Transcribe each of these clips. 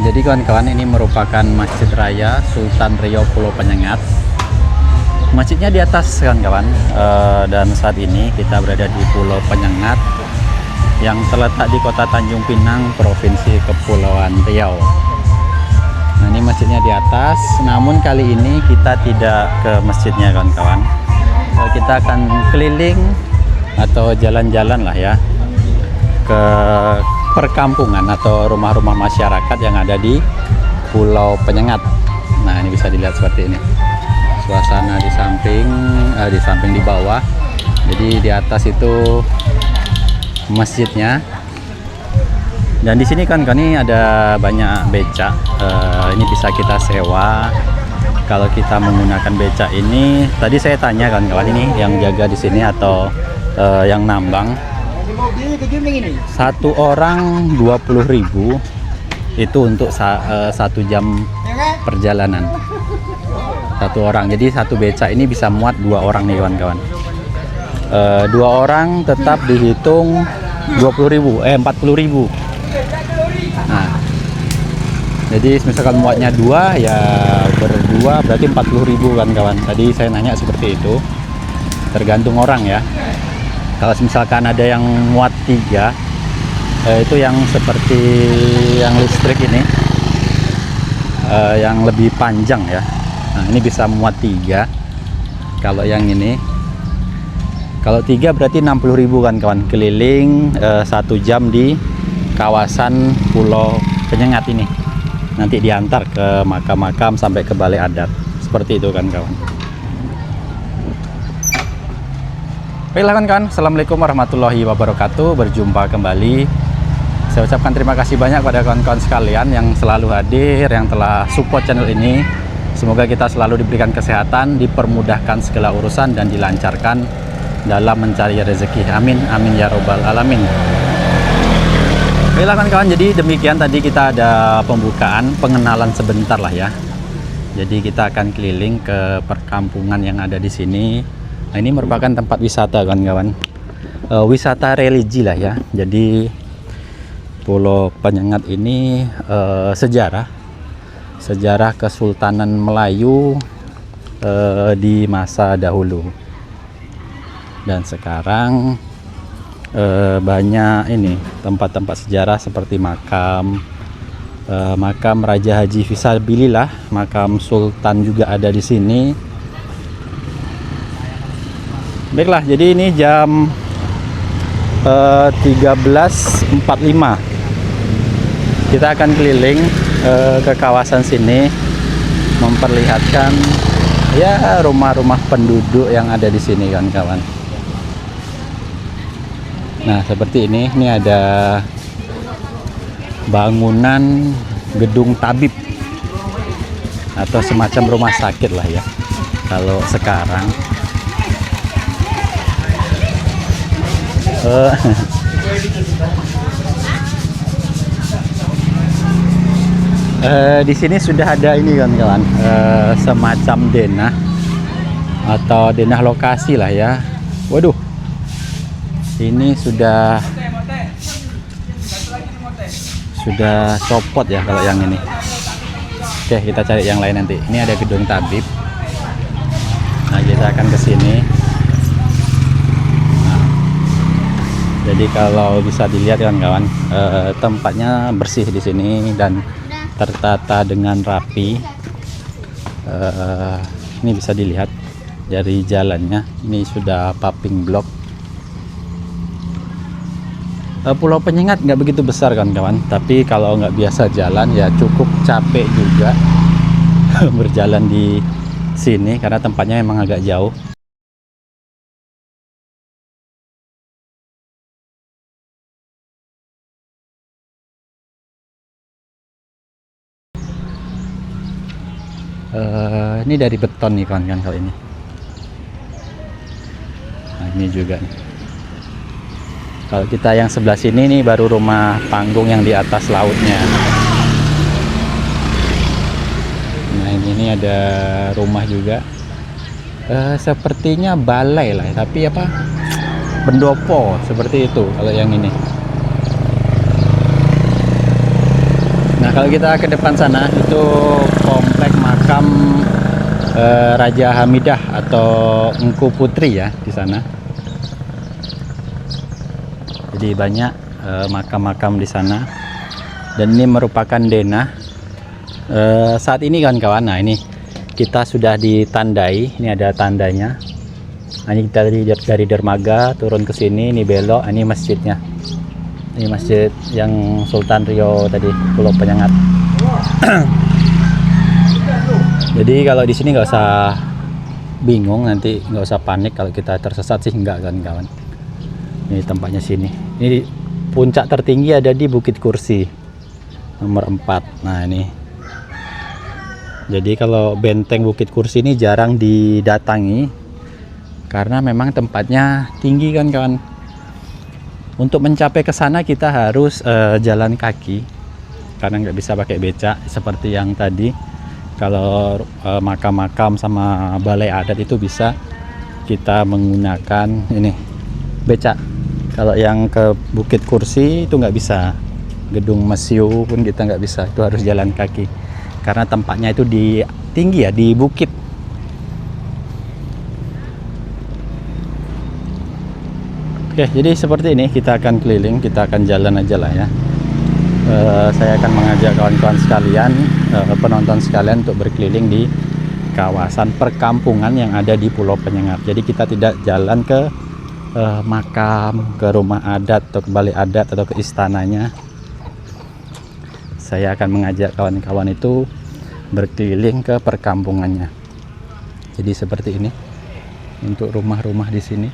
Jadi kawan-kawan, ini merupakan Masjid Raya Sultan Riau Pulau Penyengat. Masjidnya di atas kawan-kawan, dan saat ini kita berada di Pulau Penyengat yang terletak di Kota Tanjung Pinang, Provinsi Kepulauan Riau. Nah, ini masjidnya di atas, namun kali ini kita tidak ke masjidnya kawan-kawan. Kita akan keliling atau jalan-jalan lah ya ke perkampungan atau rumah-rumah masyarakat yang ada di Pulau Penyengat. Nah, ini bisa dilihat seperti ini. Suasana di samping di bawah. Jadi di atas itu masjidnya. Dan di sini kan ini ada banyak becak. Ini bisa kita sewa. Kalau kita menggunakan becak ini, tadi saya tanya kawan-kawan ini yang jaga di sini atau yang nambang. Satu orang 20.000 itu untuk 1 jam perjalanan. Satu orang, jadi satu becak ini bisa muat 2 orang nih kawan-kawan. 2 orang tetap dihitung 40.000. Nah, jadi misalkan muatnya 2 ya berdua berarti 40.000 kawan-kawan. Tadi saya nanya seperti itu, tergantung orang ya. Kalau misalkan ada yang muat 3, itu yang seperti yang listrik ini, yang lebih panjang ya. Nah, ini bisa muat 3. Kalau yang ini, kalau 3 berarti 60.000 kan kawan, keliling 1 jam di kawasan Pulau Penyengat ini. Nanti diantar ke makam-makam sampai ke balai adat. Seperti itu kan kawan. Baiklah kawan-kawan, assalamualaikum warahmatullahi wabarakatuh. Berjumpa kembali. Saya ucapkan terima kasih banyak pada kawan-kawan sekalian yang selalu hadir, yang telah support channel ini. Semoga kita selalu diberikan kesehatan, dipermudahkan segala urusan, dan dilancarkan dalam mencari rezeki. Amin, amin ya robbal alamin. Baiklah kawan-kawan, jadi demikian tadi kita ada pembukaan, pengenalan sebentar lah ya. Jadi kita akan keliling ke perkampungan yang ada di sini. Nah, ini merupakan tempat wisata kawan-kawan, wisata religi lah ya. Jadi Pulau Penyengat ini sejarah Kesultanan Melayu di masa dahulu. Dan sekarang banyak ini tempat-tempat sejarah seperti makam Raja Haji Fisabilillah, makam Sultan juga ada di sini. Baiklah, jadi ini jam 13.45. Kita akan keliling ke kawasan sini, memperlihatkan ya rumah-rumah penduduk yang ada di sini kan kawan. Nah, seperti ini ada bangunan gedung tabib atau semacam rumah sakit lah ya kalau sekarang. Di sini sudah ada ini kan kawan, semacam denah atau denah lokasi lah ya. Waduh, ini sudah copot ya kalau yang ini. Oke, kita cari yang lain nanti. Ini ada gedung tabib. Nah, kita akan ke sini. Jadi kalau bisa dilihat kawan-kawan, tempatnya bersih di sini dan tertata dengan rapi. Ini bisa dilihat dari jalannya, ini sudah paving block. Pulau Penyengat nggak begitu besar kawan-kawan, tapi kalau nggak biasa jalan ya cukup capek juga berjalan di sini karena tempatnya memang agak jauh. Ini dari beton nih kawan-kawan kali ini. Nah, ini juga nih. Kalau kita yang sebelah sini nih baru rumah panggung yang di atas lautnya. Nah ini ada rumah juga. Sepertinya balai lah, tapi apa? Pendopo seperti itu kalau yang ini. Nah kalau kita ke depan sana itu komplek makam Raja Hamidah atau Engku Putri ya di sana. Jadi banyak makam-makam di sana, dan ini merupakan denah. Saat ini kawan-kawan, nah ini kita sudah ditandai, ini ada tandanya. Nah, ini kita dari dermaga turun ke sini, ini belok, ini masjidnya. Ini masjid yang Sultan Rio tadi, Pulau Penyengat. Jadi kalau di sini nggak usah bingung, nanti nggak usah panik kalau kita tersesat sih, enggak kawan-kawan. Ini tempatnya sini. Ini puncak tertinggi ada di Bukit Kursi nomor 4. Nah ini. Jadi kalau benteng Bukit Kursi ini jarang didatangi karena memang tempatnya tinggi kan kawan. Untuk mencapai ke sana kita harus jalan kaki karena nggak bisa pakai becak seperti yang tadi. Kalau makam-makam sama balai adat itu bisa kita menggunakan ini becak. Kalau yang ke Bukit Kursi itu nggak bisa, gedung Mesiu pun kita nggak bisa, itu harus jalan kaki karena tempatnya itu di tinggi ya, di bukit. Oke, jadi seperti ini kita akan keliling, kita akan jalan aja lah ya. Saya akan mengajak kawan-kawan sekalian, penonton sekalian untuk berkeliling di kawasan perkampungan yang ada di Pulau Penyengat. Jadi kita tidak jalan ke makam, ke rumah adat atau ke balai adat atau ke istananya. Saya akan mengajak kawan-kawan itu berkeliling ke perkampungannya. Jadi seperti ini untuk rumah-rumah di sini.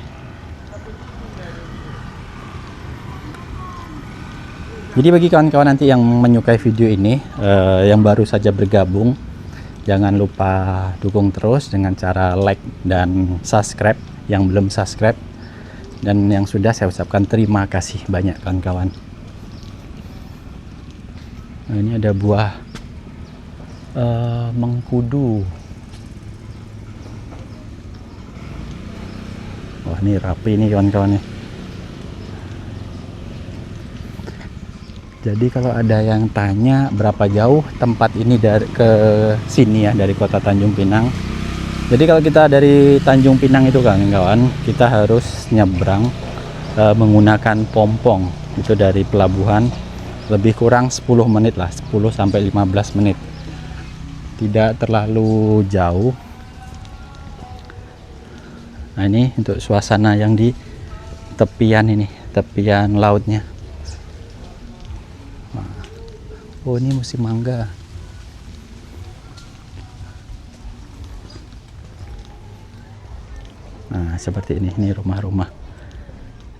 Jadi bagi kawan-kawan nanti yang menyukai video ini, yang baru saja bergabung, jangan lupa dukung terus dengan cara like dan subscribe yang belum subscribe. Dan yang sudah, saya ucapkan terima kasih banyak kawan-kawan. Nah, ini ada buah mengkudu. Wah ini rapi nih kawan-kawan ya. Jadi kalau ada yang tanya berapa jauh tempat ini dari ke sini ya, dari kota Tanjung Pinang. Jadi kalau kita dari Tanjung Pinang itu kawan-kawan, kita harus nyebrang menggunakan pompong. Itu dari pelabuhan lebih kurang 10 menit lah, 10 sampai 15 menit. Tidak terlalu jauh. Nah ini untuk suasana yang di tepian ini, tepian lautnya. Oh ini musim mangga. Nah seperti ini rumah-rumah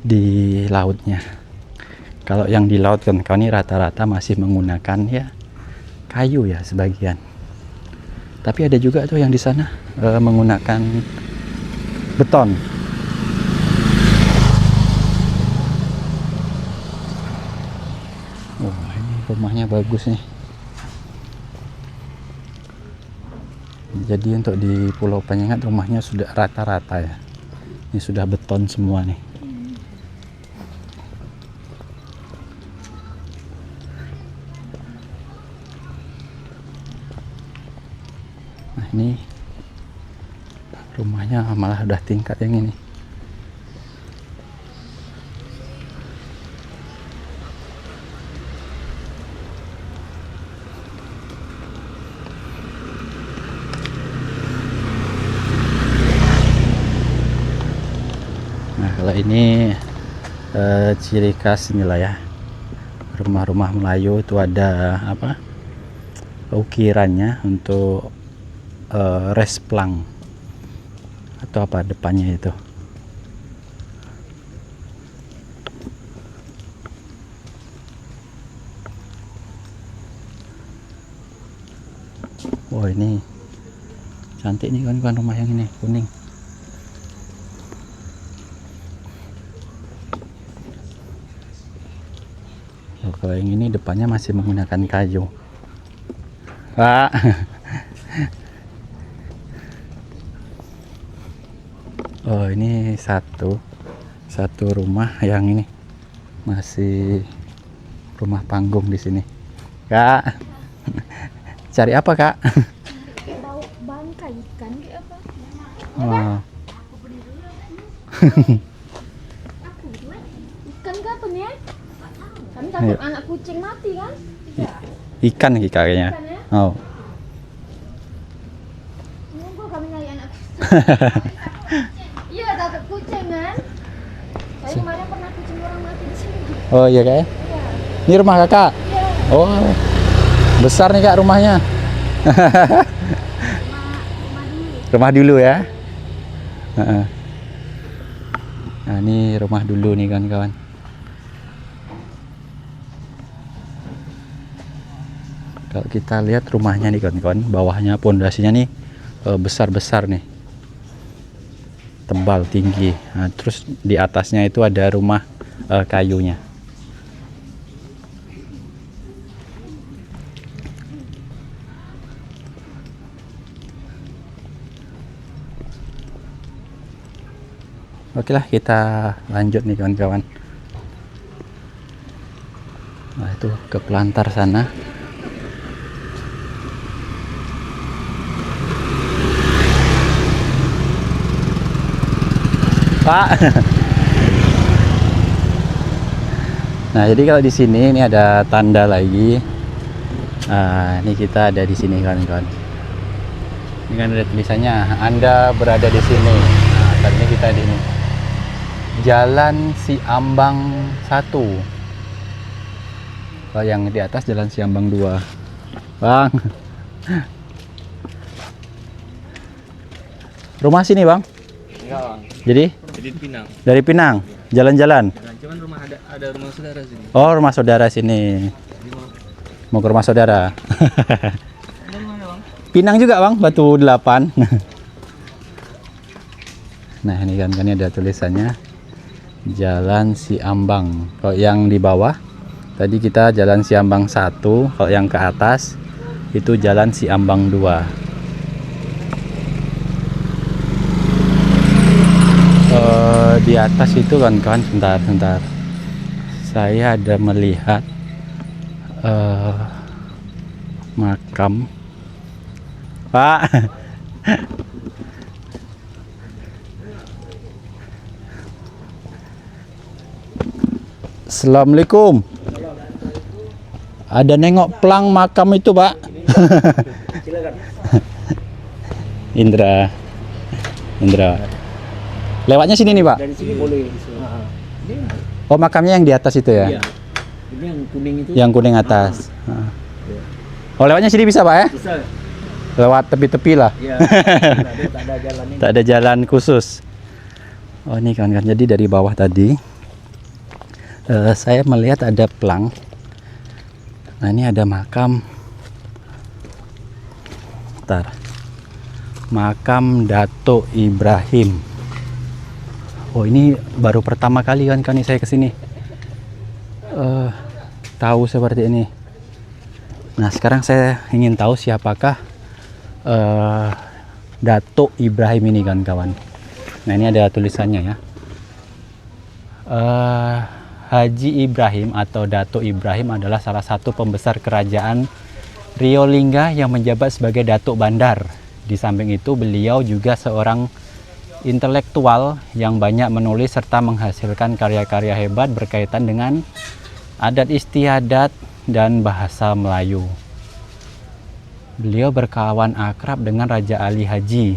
di lautnya. Kalau yang di laut kan ini rata-rata masih menggunakan ya kayu ya sebagian. Tapi ada juga tuh yang di sana menggunakan beton. Wah ini rumahnya bagus nih. Jadi untuk di Pulau Penyengat rumahnya sudah rata-rata ya. Ini sudah beton semua nih. Nah ini rumahnya malah udah tingkat yang ini. Ini ciri khas inilah ya, rumah-rumah Melayu itu ada apa, ukirannya untuk resplang atau apa depannya itu. Wah, ini cantik nih kawan-kawan, rumah yang ini kuning. Oh, kalau yang ini depannya masih menggunakan kayu. Pak. Oh, ini satu rumah yang ini masih rumah panggung di sini. Kak, cari apa kak? Bau bangkai ikan kayak apa? Oh. Ikan kapan ya? Kami takut anak kucing mati kan? Ikan nih kayaknya. Ikan ya? Oh. Nunggu kami nyari anak kucing. Iya takut kucing kan? Saya kemarin pernah kucing orang mati di sini. Oh iya kak. Iya. Ini rumah kakak. Iya. Oh, besar nih kak rumahnya. Rumah dulu ya. Heeh. Nah, ini rumah dulu nih kawan-kawan. Kalau kita lihat rumahnya nih kawan-kawan, bawahnya pondasinya nih besar-besar nih, tebal tinggi. Nah, terus di atasnya itu ada rumah kayunya. Oke lah, kita lanjut nih kawan-kawan. Nah, itu ke pelantar sana. Pak. Nah, jadi kalau di sini ini ada tanda lagi. Nah, ini kita ada di sini kawan-kawan. Ini kan ada tulisannya, Anda berada di sini. Nah, saat ini kita di ini. Jalan Siambang 1. Oh, yang di atas Jalan Siambang 2. Bang. Rumah sini, Bang? Enggak, Bang. Jadi Jadi di Pinang. dari Pinang, jalan-jalan. Nah, cuman rumah ada rumah saudara sini. Oh, rumah saudara sini. Jadi Mau ke rumah saudara. ada rumahnya, Bang. Pinang juga, Bang, Batu 8. Nah, ini kan ini ada tulisannya Jalan Siambang. Kalau yang di bawah tadi kita Jalan Siambang 1, kalau yang ke atas itu Jalan Siambang 2. Di atas itu kan sebentar. Saya ada melihat makam. Pak. Assalamualaikum. Ada nengok pelang makam itu, Pak. Silakan. Indra. Lewatnya sini nih, Pak. Dari sini boleh. Oh, makamnya yang di atas itu ya? Iya. Ini yang kuning itu. Yang kuning atas. Oh, lewatnya sini bisa, Pak ya? Bisa. Lewat tepi-tepi lah. Iya. Tak ada jalan ini. Tak ada jalan khusus. Oh, ini kan jadi dari bawah tadi saya melihat ada pelang. Nah, ini ada makam. Bentar. Makam Dato Ibrahim. Oh, ini baru pertama kali kan saya kesini. Tahu seperti ini. Nah, sekarang saya ingin tahu siapakah Dato Ibrahim ini kan kawan. Nah, ini ada tulisannya ya. Haji Ibrahim atau Dato Ibrahim adalah salah satu pembesar kerajaan Riolingga yang menjabat sebagai Datuk Bandar. Di samping itu beliau juga seorang intelektual yang banyak menulis serta menghasilkan karya-karya hebat berkaitan dengan adat istiadat dan bahasa Melayu. Beliau berkawan akrab dengan Raja Ali Haji.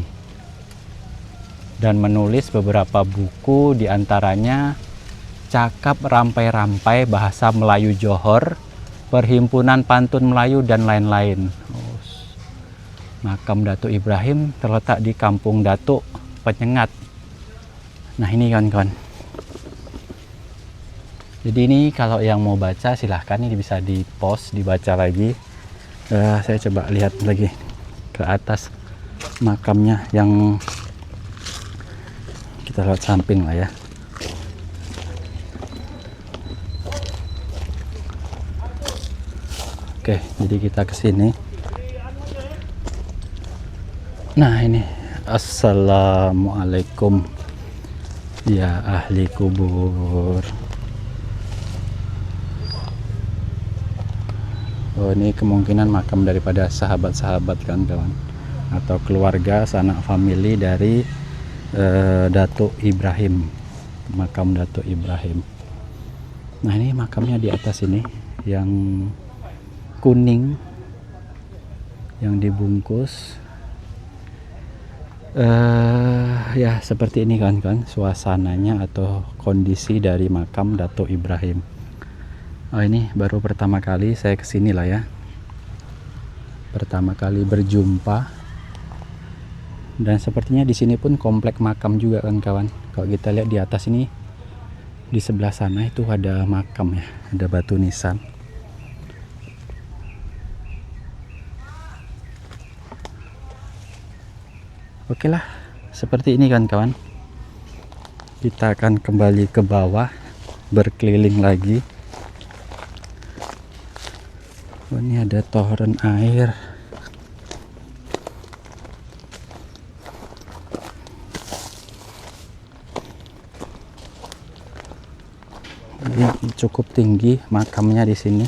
dan menulis beberapa buku, diantaranya Cakap Rampai-Rampai Bahasa Melayu Johor, Perhimpunan Pantun Melayu, dan lain-lain. Makam Datuk Ibrahim terletak di Kampung Datuk, Penyengat. Nah ini kawan-kawan. Jadi ini kalau yang mau baca silahkan, ini bisa di post, dibaca lagi. Saya coba lihat lagi ke atas makamnya yang kita lewat samping lah ya. Oke, jadi kita ke sini. Nah ini, assalamualaikum ya ahli kubur. Oh, ini kemungkinan makam daripada sahabat-sahabat kawan-kawan, atau keluarga sanak famili dari Datuk Ibrahim, makam Datuk Ibrahim. Nah ini makamnya di atas ini, yang kuning, yang dibungkus. Ya seperti ini kawan-kawan suasananya atau kondisi dari makam Datuk Ibrahim. Oh ini baru pertama kali saya kesini lah ya, pertama kali berjumpa. Dan sepertinya di sini pun komplek makam juga kan kawan. Kalau kita lihat di atas ini, di sebelah sana itu ada makam ya, ada batu nisan. Oke lah, seperti ini kan kawan. Kita akan kembali ke bawah, berkeliling lagi. Oh, ini ada toren air. Ini cukup tinggi makamnya di sini.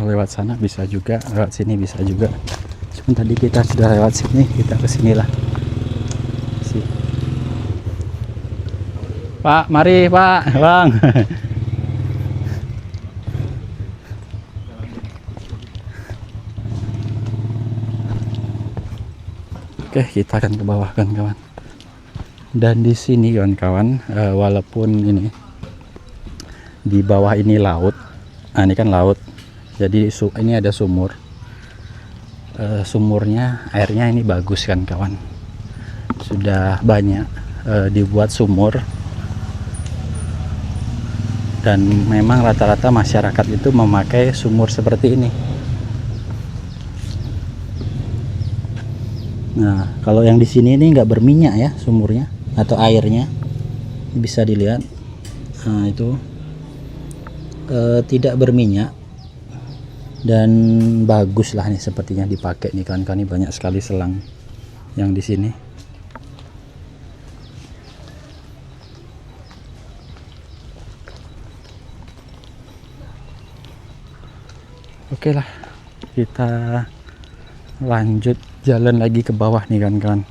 Lewat sana bisa juga, lewat sini bisa juga. Cuman tadi kita sudah lewat sini, kita ke sinilah. Pak, mari Pak, Bang. Oke, kita akan ke bawah kawan-kawan. Dan di sini kawan-kawan, walaupun ini di bawah ini laut, nah ini kan laut. Jadi ini ada sumur. Sumurnya, airnya ini bagus kan kawan. Sudah banyak dibuat sumur. Dan memang rata-rata masyarakat itu memakai sumur seperti ini. Nah, kalau yang di sini ini nggak berminyak ya sumurnya atau airnya, bisa dilihat. Nah, itu tidak berminyak dan bagus lah nih sepertinya dipakai nih kan ini banyak sekali selang yang di sini. Oke lah, kita lanjut jalan lagi ke bawah nih kan.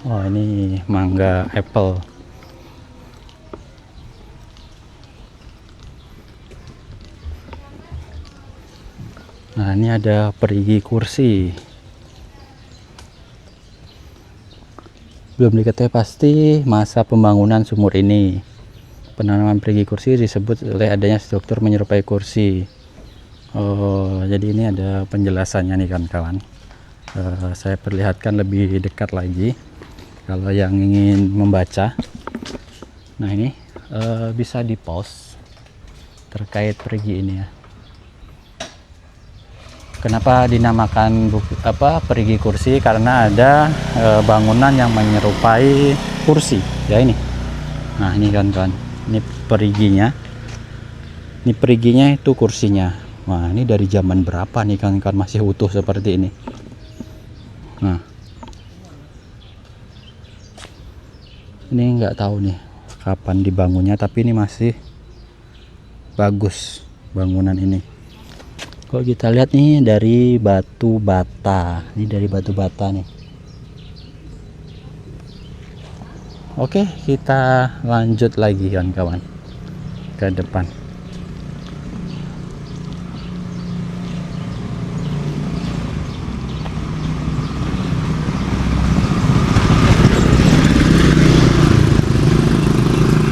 Oh ini mangga apple. Nah ini ada perigi kursi. Belum diketahui pasti masa pembangunan sumur ini. Penanaman perigi kursi disebut oleh adanya struktur menyerupai kursi. Oh jadi ini ada penjelasannya nih kan kawan. Saya perlihatkan lebih dekat lagi kalau yang ingin membaca. Nah ini bisa di pause terkait perigi ini ya. Kenapa dinamakan perigi kursi? Karena ada bangunan yang menyerupai kursi ya ini. Nah ini kan ini periginya. Ini periginya itu kursinya. Wah ini dari zaman berapa nih kan masih utuh seperti ini. Nah ini nggak tahu nih kapan dibangunnya, tapi ini masih bagus bangunan ini. Kalau kita lihat nih dari batu bata, ini dari batu bata nih. Oke, kita lanjut lagi kawan-kawan ke depan.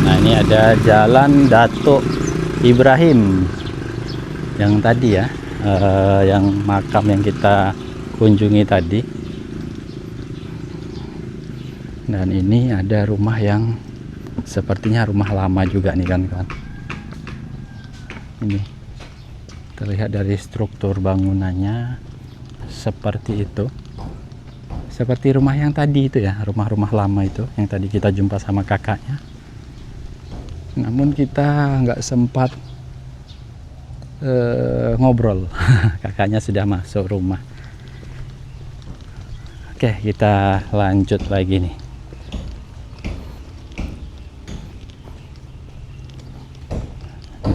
Nah, ini ada Jalan Datuk Ibrahim yang tadi ya, yang makam yang kita kunjungi tadi. Dan ini ada rumah yang sepertinya rumah lama juga nih kan. Ini terlihat dari struktur bangunannya seperti itu, seperti rumah yang tadi itu ya, rumah-rumah lama itu yang tadi kita jumpa sama kakaknya. Namun kita nggak sempat ngobrol. Kakaknya sudah masuk rumah. Oke, kita lanjut lagi nih.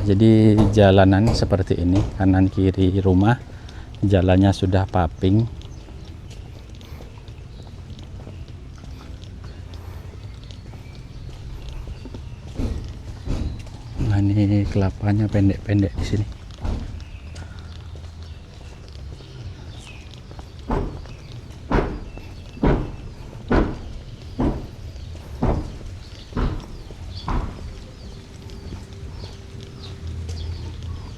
Jadi jalanan seperti ini, kanan kiri rumah, jalannya sudah paving. Nah, ini kelapanya pendek-pendek di sini.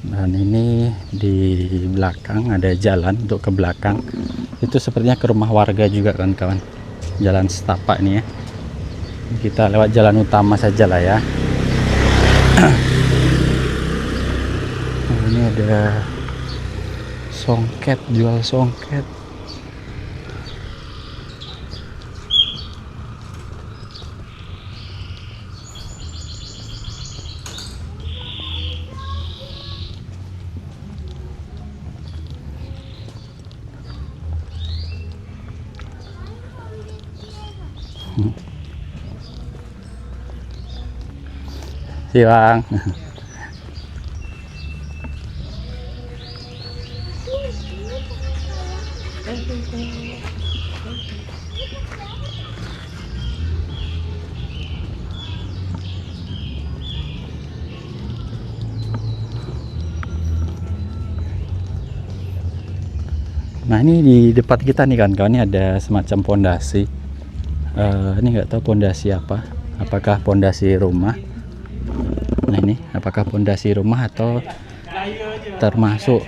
Dan ini di belakang ada jalan untuk ke belakang. Itu sepertinya ke rumah warga juga kan kawan. Jalan setapak ini ya. Kita lewat jalan utama saja lah ya. Nah, ini ada songket, jual songket. Siang. Nah, ini di depan kita nih kan kawan, ini ada semacam pondasi. Ini nggak tahu pondasi apa, apakah pondasi rumah. Nah, ini apakah pondasi rumah atau termasuk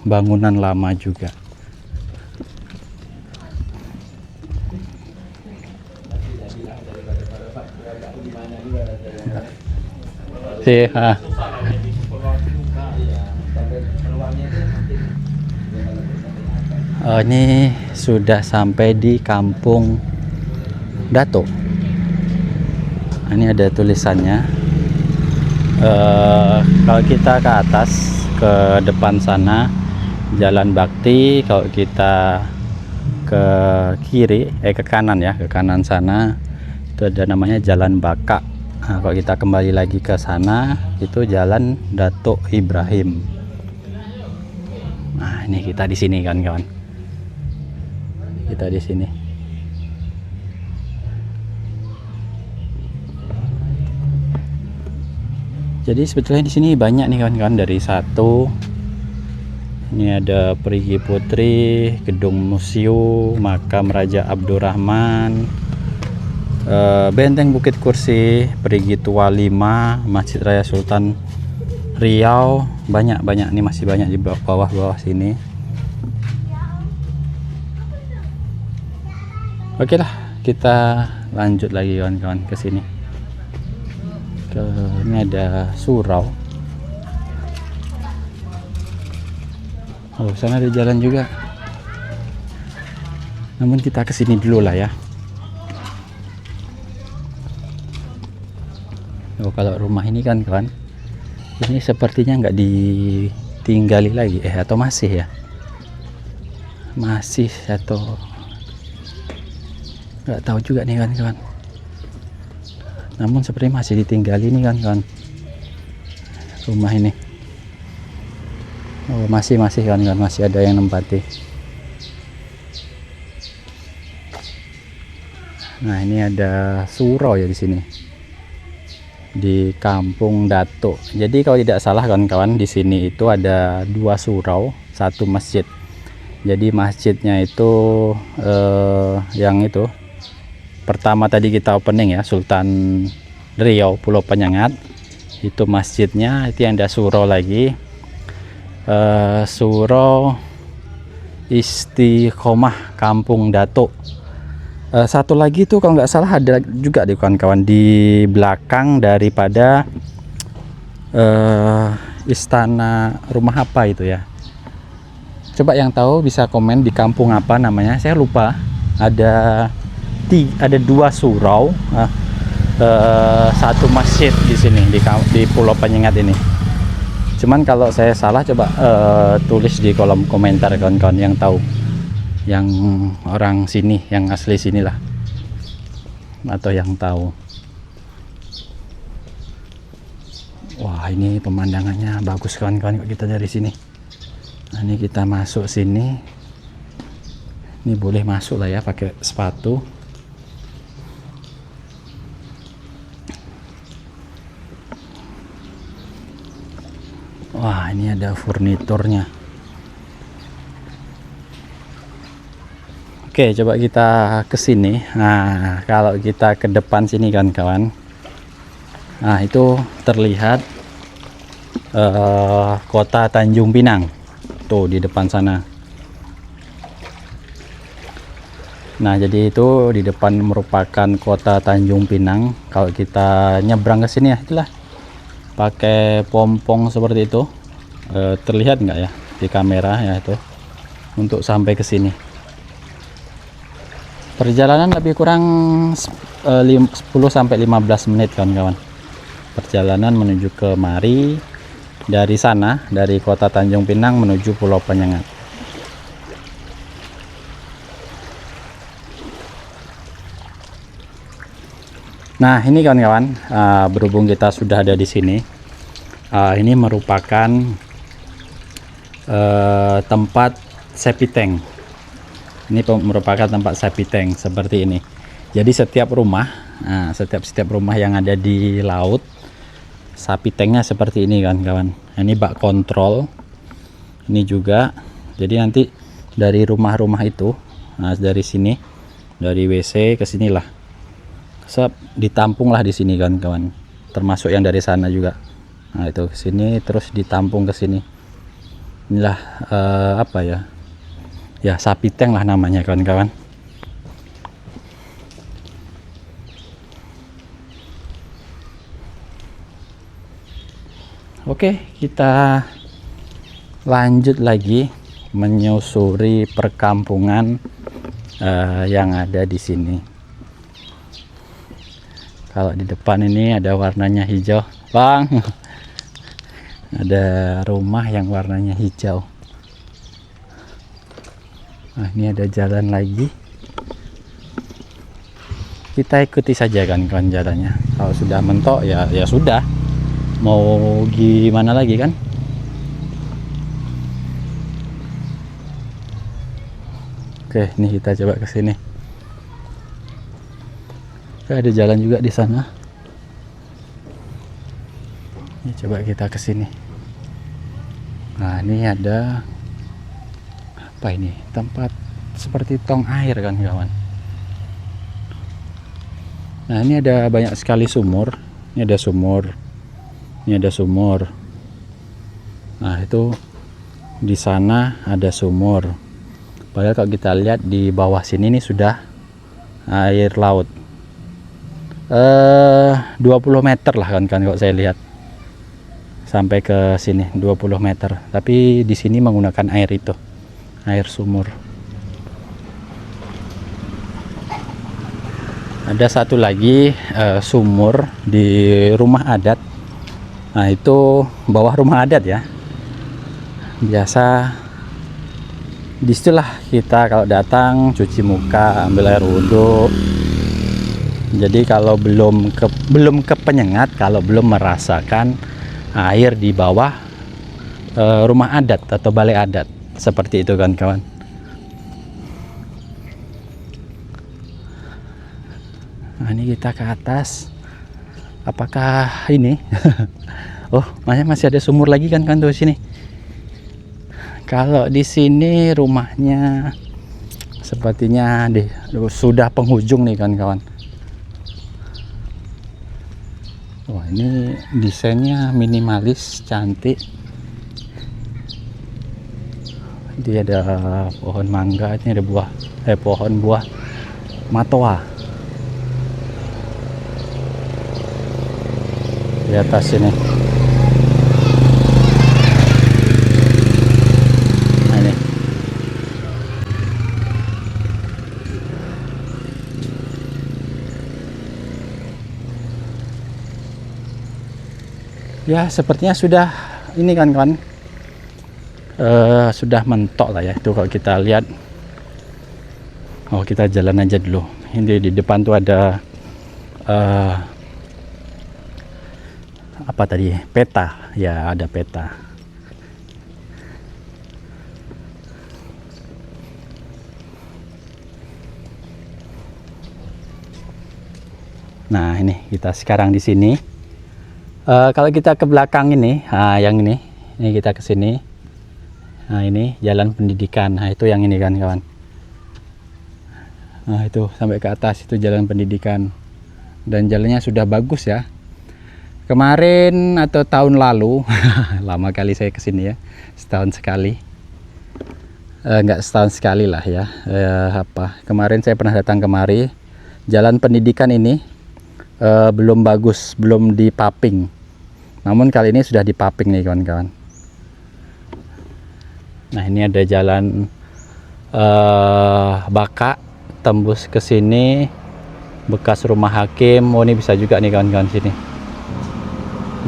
bangunan lama juga. Ini sudah sampai di Kampung Datuk. Ini ada tulisannya. Kalau kita ke atas ke depan sana Jalan Bakti, kalau kita ke kiri ke kanan ya, ke kanan sana itu ada namanya Jalan Baka. Nah, kalau kita kembali lagi ke sana itu Jalan Datuk Ibrahim. Nah, ini kita di sini kan kawan. Kita di sini. Jadi sebetulnya di sini banyak nih kawan-kawan, dari satu. Ini ada Perigi Putri, Gedung Museum, Makam Raja Abdurrahman, Benteng Bukit Kursi, Perigi Tua 5, Masjid Raya Sultan Riau, banyak nih, masih banyak di bawah sini. Oke lah, kita lanjut lagi kawan-kawan ke sini. Ini ada surau. Oh, sana ada jalan juga. Namun kita ke sini dulu lah ya. Oh, kalau rumah ini kan kawan, ini sepertinya nggak ditinggali lagi atau masih ya? Masih atau nggak tahu juga nih kawan-kawan. Namun seperti masih ditinggali nih kan rumah ini. Oh, masih kawan-kawan, masih ada yang nempati. Nah, ini ada surau ya di sini. Di Kampung Datuk. Jadi kalau tidak salah kawan-kawan, di sini itu ada 2 surau, 1 masjid. Jadi masjidnya itu yang itu pertama tadi kita opening ya, Sultan Riau Pulau Penyengat. Itu masjidnya, itu yang ada surau lagi. Surau Istiqomah Kampung Datuk. Satu lagi tuh kalau nggak salah ada juga di kawan-kawan di belakang daripada istana rumah apa itu ya. Coba yang tahu bisa komen di kampung apa namanya, saya lupa. Ada 2 surau, 1 masjid di sini di Pulau Penyengat ini. Cuman kalau saya salah coba tulis di kolom komentar kawan-kawan yang tahu, yang orang sini, yang asli sinilah, atau yang tahu. Wah, ini pemandangannya bagus kawan-kawan kita dari sini. Nah, ini kita masuk sini. Ini boleh masuk lah ya pakai sepatu. Wah, ini ada furniturnya. Oke, coba kita ke sini. Nah, kalau kita ke depan sini kan kawan. Nah, itu terlihat kota Tanjung Pinang. Tuh di depan sana. Nah, jadi itu di depan merupakan kota Tanjung Pinang. Kalau kita nyebrang ke sini ya, itulah pakai pompong seperti itu. Terlihat nggak ya di kamera ya itu untuk sampai ke sini. Perjalanan lebih kurang 10 sampai 15 menit kawan-kawan. Perjalanan menuju ke Mari dari sana, dari kota Tanjung Pinang menuju Pulau Penyengat. Nah, ini kawan-kawan, berhubung kita sudah ada di sini, ini merupakan tempat septic tank. Ini merupakan tempat septic tank seperti ini. Jadi setiap rumah, setiap rumah yang ada di laut, septic tanknya seperti ini kan kawan. Ini bak kontrol, ini juga. Jadi nanti dari rumah-rumah itu, dari sini, dari WC ke sinilah, ditampung lah di sini kan kawan. Termasuk yang dari sana juga. Nah, itu ke sini terus ditampung ke sini. Inilah apa ya? Ya, septic tank lah namanya kawan-kawan. Oke, kita lanjut lagi menyusuri perkampungan yang ada di sini. Kalau di depan ini ada warnanya hijau, Bang. Ada rumah yang warnanya hijau. Nah, ini ada jalan lagi. Kita ikuti saja kan kawan jalannya. Kalau sudah mentok ya sudah. Mau gimana lagi kan? Oke, ini kita coba ke sini. Ada jalan juga di sana. Ini coba kita ke sini. Nah, ini ada apa ini? Tempat seperti tong air kan kawan. Nah, ini ada banyak sekali sumur. Ini ada sumur. Ini ada sumur. Nah, itu di sana ada sumur. Padahal kalau kita lihat di bawah sini ini sudah air laut. 20 meter lah kan kalau saya lihat. Sampai ke sini 20 meter. Tapi di sini menggunakan air itu. Air sumur. Ada satu lagi sumur di rumah adat. Nah, itu bawah rumah adat ya. Biasa disitulah kita kalau datang cuci muka, ambil air wudhu. Jadi kalau belum ke Penyengat, kalau belum merasakan air di bawah rumah adat atau balai adat seperti itu kan kawan. Nah, ini kita ke atas. Apakah ini? Oh, masih ada sumur lagi kan tuh sini. Kalau di sini rumahnya sepertinya sudah penghujung nih kan kawan. Wah, ini desainnya minimalis, cantik. Dia ada pohon mangga, ini ada pohon buah matoa di atas sini. Nah, ini. Ya, sepertinya sudah ini kan kawan. Sudah mentok lah ya itu kalau kita lihat. Oh, kita jalan aja dulu. Ini di depan tuh ada apa tadi, peta ya, ada peta. Nah, ini kita sekarang di sini. Kalau kita ke belakang ini, yang ini kita ke sini. Nah, ini jalan pendidikan. Nah, itu yang ini kan kawan. Nah, itu sampai ke atas itu jalan pendidikan. Dan jalannya sudah bagus ya. Kemarin atau tahun lalu, lama kali saya kesini ya, setahun sekali. Enggak setahun sekali lah ya. Kemarin saya pernah datang kemari. Jalan pendidikan ini belum bagus, belum dipaping. Namun kali ini sudah dipaping nih kawan-kawan. Nah, ini ada jalan baka tembus ke sini, bekas rumah hakim. Oh, ini bisa juga nih kawan-kawan sini.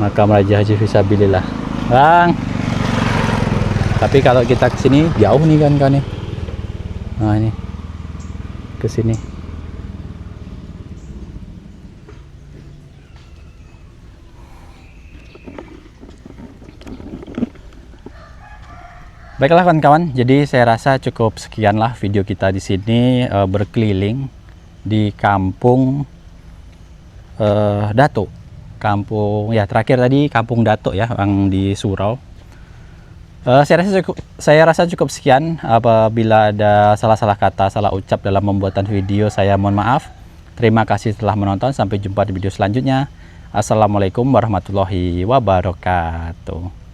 Makam Raja Haji Fisabilillah. Bang. Tapi kalau kita ke sini jauh nih kawan-kawan nih. Nah, ini ke sini. Baiklah kawan-kawan, jadi saya rasa cukup sekianlah video kita di sini berkeliling di kampung Datuk. Kampung ya terakhir tadi kampung Datuk ya, yang di Surau. Saya rasa cukup sekian. Apabila ada salah-salah kata, salah ucap dalam pembuatan video, saya mohon maaf. Terima kasih telah menonton, sampai jumpa di video selanjutnya. Assalamualaikum warahmatullahi wabarakatuh.